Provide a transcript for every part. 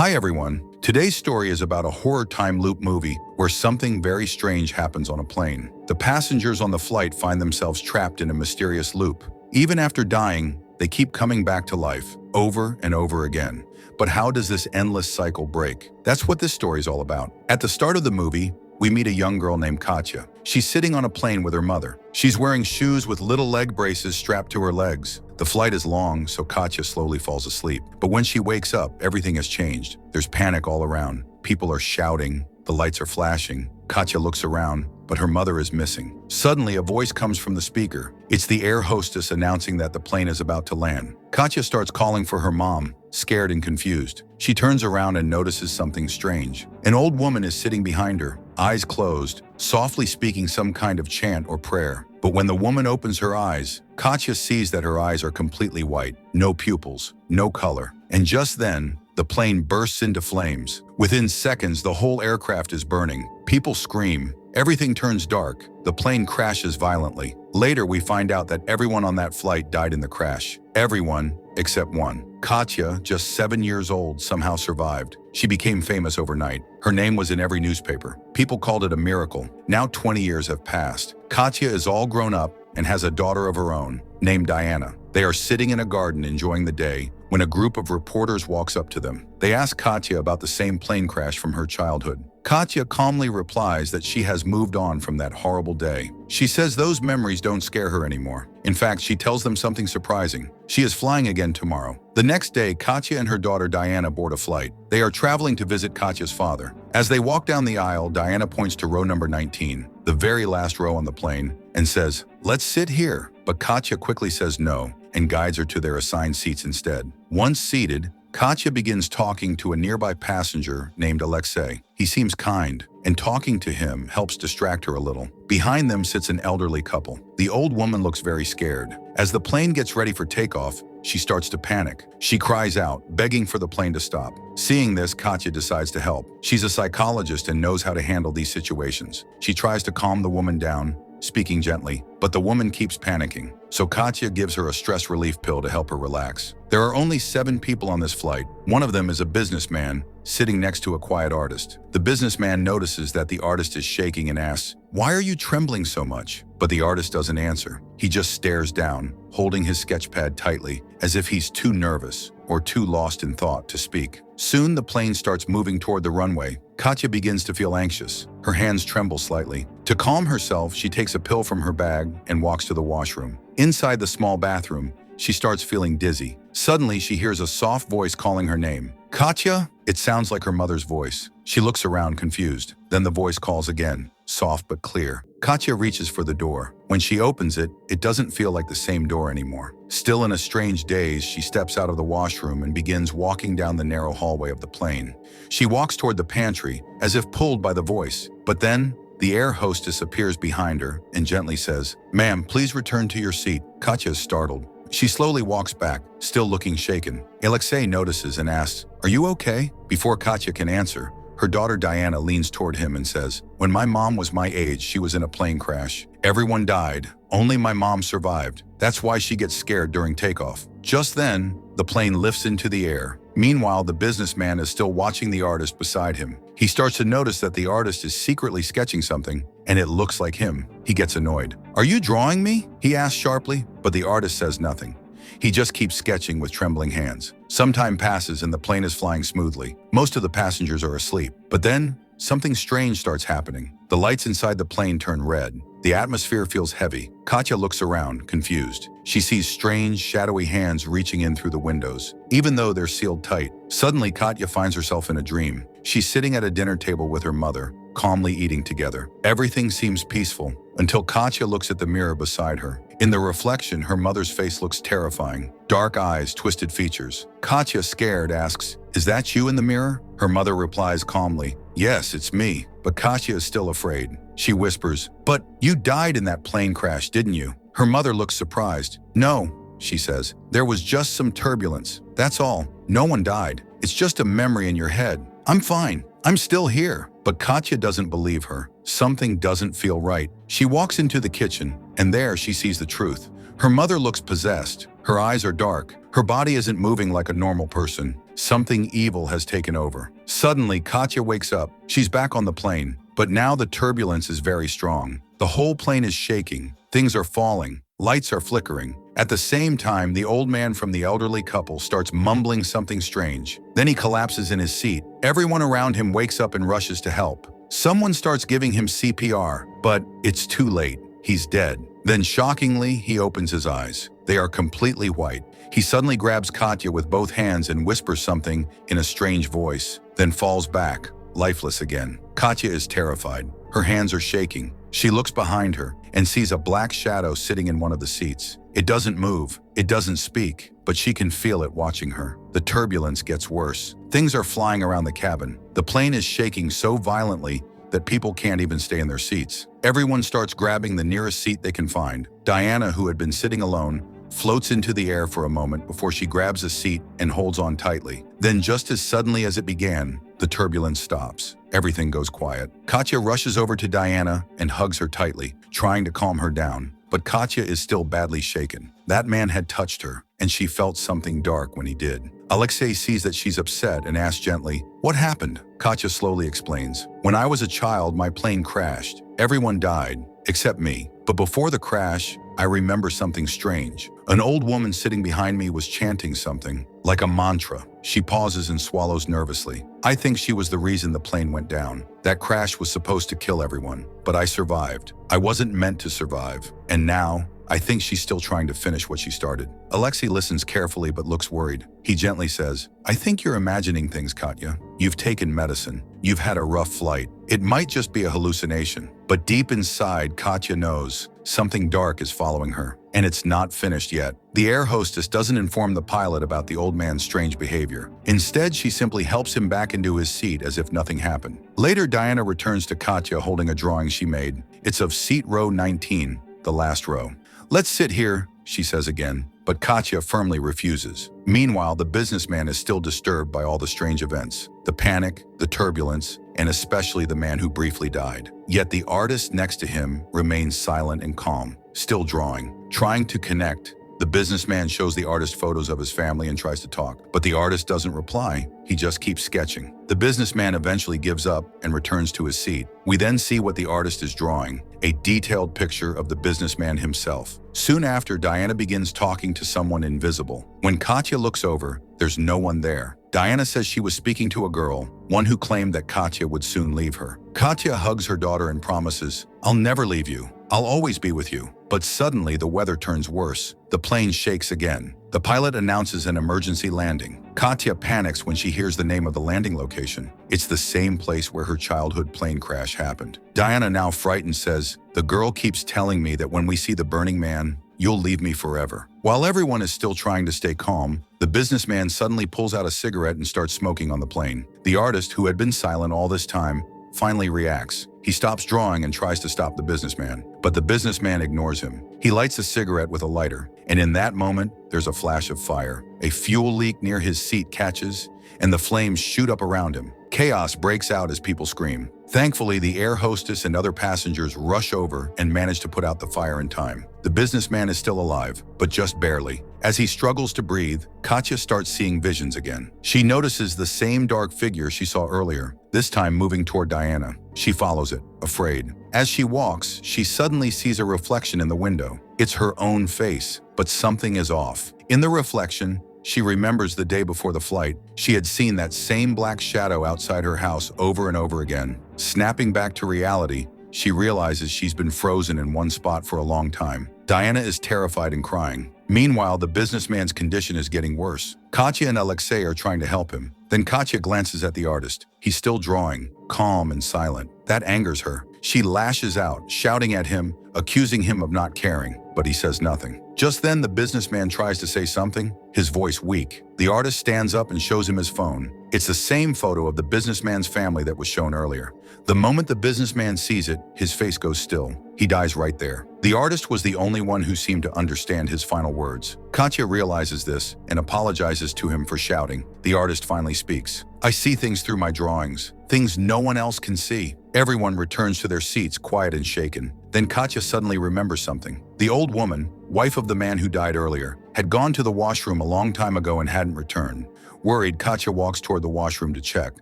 Hi everyone. Today's story is about a horror time loop movie where something very strange happens on a plane. The passengers on the flight find themselves trapped in a mysterious loop. Even after dying, they keep coming back to life, over and over again. But how does this endless cycle break? That's what this story is all about. At the start of the movie, we meet a young girl named Katya. She's sitting on a plane with her mother. She's wearing shoes with little leg braces strapped to her legs. The flight is long, so Katya slowly falls asleep. But when she wakes up, everything has changed. There's panic all around. People are shouting. The lights are flashing. Katya looks around, but her mother is missing. Suddenly, a voice comes from the speaker. It's the air hostess announcing that the plane is about to land. Katya starts calling for her mom, scared and confused. She turns around and notices something strange. An old woman is sitting behind her, eyes closed, softly speaking some kind of chant or prayer. But when the woman opens her eyes, Katya sees that her eyes are completely white, no pupils, no color. And just then, the plane bursts into flames. Within seconds, the whole aircraft is burning. People scream. Everything turns dark. The plane crashes violently. Later, we find out that everyone on that flight died in the crash. Everyone except one. Katya, just 7 years old, somehow survived. She became famous overnight. Her name was in every newspaper. People called it a miracle. Now 20 years have passed. Katya is all grown up and has a daughter of her own, named Diana. They are sitting in a garden enjoying the day when a group of reporters walks up to them. They ask Katya about the same plane crash from her childhood. Katya calmly replies that she has moved on from that horrible day. She says those memories don't scare her anymore. In fact, she tells them something surprising. She is flying again tomorrow. The next day, Katya and her daughter Diana board a flight. They are traveling to visit Katya's father. As they walk down the aisle, Diana points to row number 19, the very last row on the plane, and says, "Let's sit here." But Katya quickly says no and guides her to their assigned seats instead. Once seated, Katya begins talking to a nearby passenger named Alexei. He seems kind, and talking to him helps distract her a little. Behind them sits an elderly couple. The old woman looks very scared. As the plane gets ready for takeoff, she starts to panic. She cries out, begging for the plane to stop. Seeing this, Katya decides to help. She's a psychologist and knows how to handle these situations. She tries to calm the woman down, speaking gently, but the woman keeps panicking. So Katya gives her a stress relief pill to help her relax. There are only 7 people on this flight. One of them is a businessman sitting next to a quiet artist. The businessman notices that the artist is shaking and asks, "Why are you trembling so much?" But the artist doesn't answer. He just stares down, holding his sketchpad tightly, as if he's too nervous or too lost in thought to speak. Soon the plane starts moving toward the runway. Katya begins to feel anxious. Her hands tremble slightly. To calm herself, she takes a pill from her bag and walks to the washroom. Inside the small bathroom, she starts feeling dizzy. Suddenly, she hears a soft voice calling her name. "Katya?" It sounds like her mother's voice. She looks around confused. Then the voice calls again, soft but clear. Katya reaches for the door. When she opens it, it doesn't feel like the same door anymore. Still in a strange daze, she steps out of the washroom and begins walking down the narrow hallway of the plane. She walks toward the pantry, as if pulled by the voice. But then, the air hostess appears behind her and gently says, "Ma'am, please return to your seat." Katya is startled. She slowly walks back, still looking shaken. Alexei notices and asks, "Are you okay?" Before Katya can answer, her daughter Diana leans toward him and says, "When my mom was my age, she was in a plane crash. Everyone died. Only my mom survived. That's why she gets scared during takeoff." Just then, the plane lifts into the air. Meanwhile, the businessman is still watching the artist beside him. He starts to notice that the artist is secretly sketching something, and it looks like him. He gets annoyed. "Are you drawing me?" he asks sharply, but the artist says nothing. He just keeps sketching with trembling hands. Some time passes and the plane is flying smoothly. Most of the passengers are asleep. But then, something strange starts happening. The lights inside the plane turn red. The atmosphere feels heavy. Katya looks around, confused. She sees strange, shadowy hands reaching in through the windows, even though they're sealed tight. Suddenly, Katya finds herself in a dream. She's sitting at a dinner table with her mother, calmly eating together. Everything seems peaceful, until Katya looks at the mirror beside her. In the reflection, her mother's face looks terrifying. Dark eyes, twisted features. Katya, scared, asks, "Is that you in the mirror?" Her mother replies calmly, "Yes, it's me." But Katya is still afraid. She whispers, "But you died in that plane crash, didn't you?" Her mother looks surprised. "No," she says. "There was just some turbulence. That's all. No one died. It's just a memory in your head. I'm fine. I'm still here." But Katya doesn't believe her. Something doesn't feel right. She walks into the kitchen, and there she sees the truth. Her mother looks possessed. Her eyes are dark. Her body isn't moving like a normal person. Something evil has taken over. Suddenly, Katya wakes up. She's back on the plane, but now the turbulence is very strong. The whole plane is shaking. Things are falling. Lights are flickering. At the same time, the old man from the elderly couple starts mumbling something strange. Then he collapses in his seat. Everyone around him wakes up and rushes to help. Someone starts giving him CPR, but it's too late. He's dead. Then shockingly, he opens his eyes. They are completely white. He suddenly grabs Katya with both hands and whispers something in a strange voice, then falls back, lifeless again. Katya is terrified. Her hands are shaking. She looks behind her and sees a black shadow sitting in one of the seats. It doesn't move. It doesn't speak, but she can feel it watching her. The turbulence gets worse. Things are flying around the cabin. The plane is shaking so violently that people can't even stay in their seats. Everyone starts grabbing the nearest seat they can find. Diana, who had been sitting alone, floats into the air for a moment before she grabs a seat and holds on tightly. Then just as suddenly as it began, the turbulence stops. Everything goes quiet. Katya rushes over to Diana and hugs her tightly, trying to calm her down. But Katya is still badly shaken. That man had touched her, and she felt something dark when he did. Alexei sees that she's upset and asks gently, "What happened?" Katya slowly explains, "When I was a child, my plane crashed. Everyone died, except me. But before the crash, I remember something strange. An old woman sitting behind me was chanting something, like a mantra." She pauses and swallows nervously. "I think she was the reason the plane went down. That crash was supposed to kill everyone, but I survived. I wasn't meant to survive. And now, I think she's still trying to finish what she started." Alexei listens carefully but looks worried. He gently says, "I think you're imagining things, Katya. You've taken medicine. You've had a rough flight. It might just be a hallucination." But deep inside, Katya knows something dark is following her, and it's not finished yet. The air hostess doesn't inform the pilot about the old man's strange behavior. Instead, she simply helps him back into his seat as if nothing happened. Later, Diana returns to Katya holding a drawing she made. It's of seat row 19, the last row. "Let's sit here," she says again, but Katya firmly refuses. Meanwhile, the businessman is still disturbed by all the strange events, the panic, the turbulence, and especially the man who briefly died. Yet the artist next to him remains silent and calm, still drawing, trying to connect. The businessman shows the artist photos of his family and tries to talk, but the artist doesn't reply. He just keeps sketching. The businessman eventually gives up and returns to his seat. We then see what the artist is drawing, a detailed picture of the businessman himself. Soon after, Diana begins talking to someone invisible. When Katya looks over, there's no one there. Diana says she was speaking to a girl, one who claimed that Katya would soon leave her. Katya hugs her daughter and promises, "I'll never leave you. I'll always be with you." But suddenly the weather turns worse. The plane shakes again. The pilot announces an emergency landing. Katya panics when she hears the name of the landing location. It's the same place where her childhood plane crash happened. Diana, now frightened, says, "The girl keeps telling me that when we see the burning man, you'll leave me forever." While everyone is still trying to stay calm, the businessman suddenly pulls out a cigarette and starts smoking on the plane. The artist, who had been silent all this time, finally reacts. He stops drawing and tries to stop the businessman, but the businessman ignores him. He lights a cigarette with a lighter, and in that moment, there's a flash of fire. A fuel leak near his seat catches, and the flames shoot up around him. Chaos breaks out as people scream. Thankfully, the air hostess and other passengers rush over and manage to put out the fire in time. The businessman is still alive, but just barely. As he struggles to breathe, Katya starts seeing visions again. She notices the same dark figure she saw earlier, this time moving toward Diana. She follows it, afraid. As she walks, she suddenly sees a reflection in the window. It's her own face, but something is off. In the reflection, she remembers the day before the flight. She had seen that same black shadow outside her house over and over again. Snapping back to reality, she realizes she's been frozen in one spot for a long time. Diana is terrified and crying. Meanwhile, the businessman's condition is getting worse. Katya and Alexei are trying to help him. Then Katya glances at the artist. He's still drawing, calm and silent. That angers her. She lashes out, shouting at him, accusing him of not caring, but he says nothing. Just then, the businessman tries to say something, his voice weak. The artist stands up and shows him his phone. It's the same photo of the businessman's family that was shown earlier. The moment the businessman sees it, his face goes still. He dies right there. The artist was the only one who seemed to understand his final words. Katya realizes this and apologizes to him for shouting. The artist finally speaks. "I see things through my drawings, things no one else can see." Everyone returns to their seats, quiet and shaken. Then Katya suddenly remembers something. The old woman, wife of the man who died earlier, had gone to the washroom a long time ago and hadn't returned. Worried, Katya walks toward the washroom to check,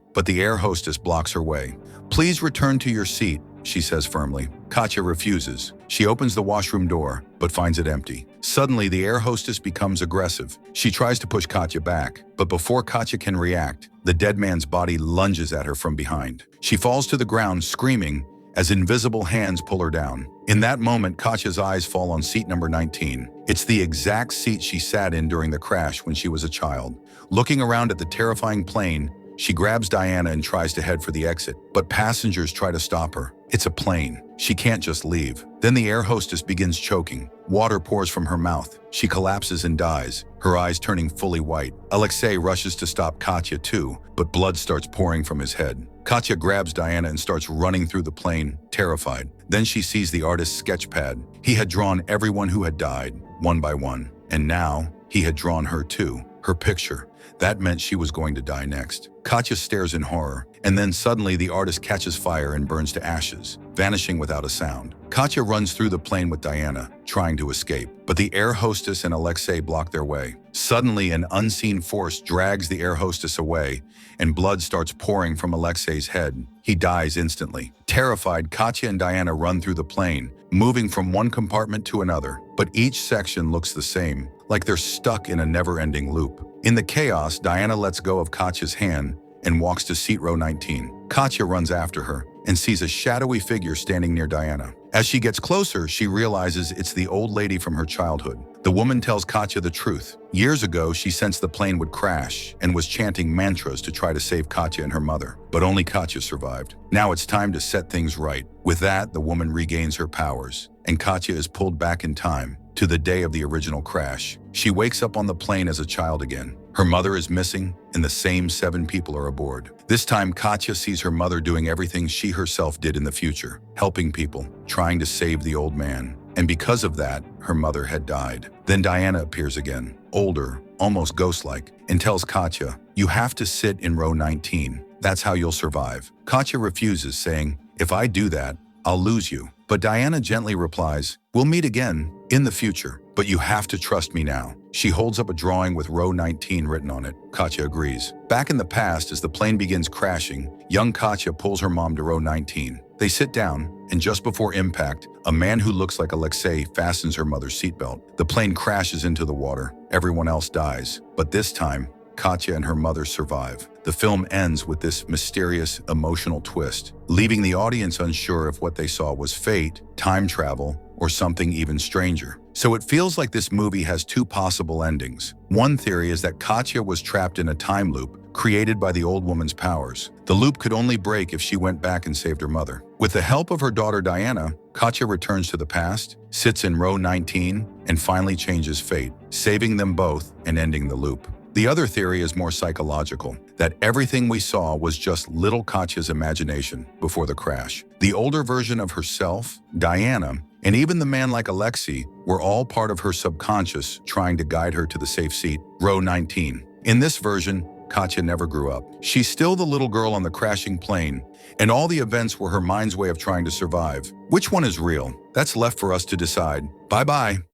but the air hostess blocks her way. "Please return to your seat," she says firmly. Katya refuses. She opens the washroom door, but finds it empty. Suddenly, the air hostess becomes aggressive. She tries to push Katya back, but before Katya can react, the dead man's body lunges at her from behind. She falls to the ground, screaming, as invisible hands pull her down. In that moment, Katya's eyes fall on seat number 19. It's the exact seat she sat in during the crash when she was a child. Looking around at the terrifying plane, she grabs Diana and tries to head for the exit, but passengers try to stop her. It's a plane. She can't just leave. Then the air hostess begins choking. Water pours from her mouth. She collapses and dies, her eyes turning fully white. Alexei rushes to stop Katya too, but blood starts pouring from his head. Katya grabs Diana and starts running through the plane, terrified. Then she sees the artist's sketch pad. He had drawn everyone who had died, one by one. And now, he had drawn her too, her picture. That meant she was going to die next. Katya stares in horror, and then suddenly the artist catches fire and burns to ashes, vanishing without a sound. Katya runs through the plane with Diana, trying to escape, but the air hostess and Alexei block their way. Suddenly, an unseen force drags the air hostess away, and blood starts pouring from Alexei's head. He dies instantly. Terrified, Katya and Diana run through the plane, moving from one compartment to another, but each section looks the same, like they're stuck in a never-ending loop. In the chaos, Diana lets go of Katya's hand and walks to seat row 19. Katya runs after her and sees a shadowy figure standing near Diana. As she gets closer, she realizes it's the old lady from her childhood. The woman tells Katya the truth. Years ago, she sensed the plane would crash and was chanting mantras to try to save Katya and her mother. But only Katya survived. Now it's time to set things right. With that, the woman regains her powers, and Katya is pulled back in time to the day of the original crash. She wakes up on the plane as a child again. Her mother is missing, and the same 7 people are aboard. This time, Katya sees her mother doing everything she herself did in the future, helping people, trying to save the old man. And because of that, her mother had died. Then Diana appears again, older, almost ghost-like, and tells Katya, "You have to sit in row 19. That's how you'll survive." Katya refuses, saying, "If I do that, I'll lose you." But Diana gently replies, "We'll meet again, in the future, but you have to trust me now." She holds up a drawing with row 19 written on it. Katya agrees. Back in the past, as the plane begins crashing, young Katya pulls her mom to row 19. They sit down, and just before impact, a man who looks like Alexei fastens her mother's seatbelt. The plane crashes into the water. Everyone else dies. But this time, Katya and her mother survive. The film ends with this mysterious, emotional twist, leaving the audience unsure if what they saw was fate, time travel, or something even stranger. So it feels like this movie has 2 possible endings. One theory is that Katya was trapped in a time loop created by the old woman's powers. The loop could only break if she went back and saved her mother. With the help of her daughter Diana, Katya returns to the past, sits in row 19, and finally changes fate, saving them both and ending the loop. The other theory is more psychological, that everything we saw was just little Katya's imagination before the crash. The older version of herself, Diana, and even the man like Alexei were all part of her subconscious trying to guide her to the safe seat, row 19. In this version, Katya never grew up. She's still the little girl on the crashing plane, and all the events were her mind's way of trying to survive. Which one is real? That's left for us to decide. Bye-bye.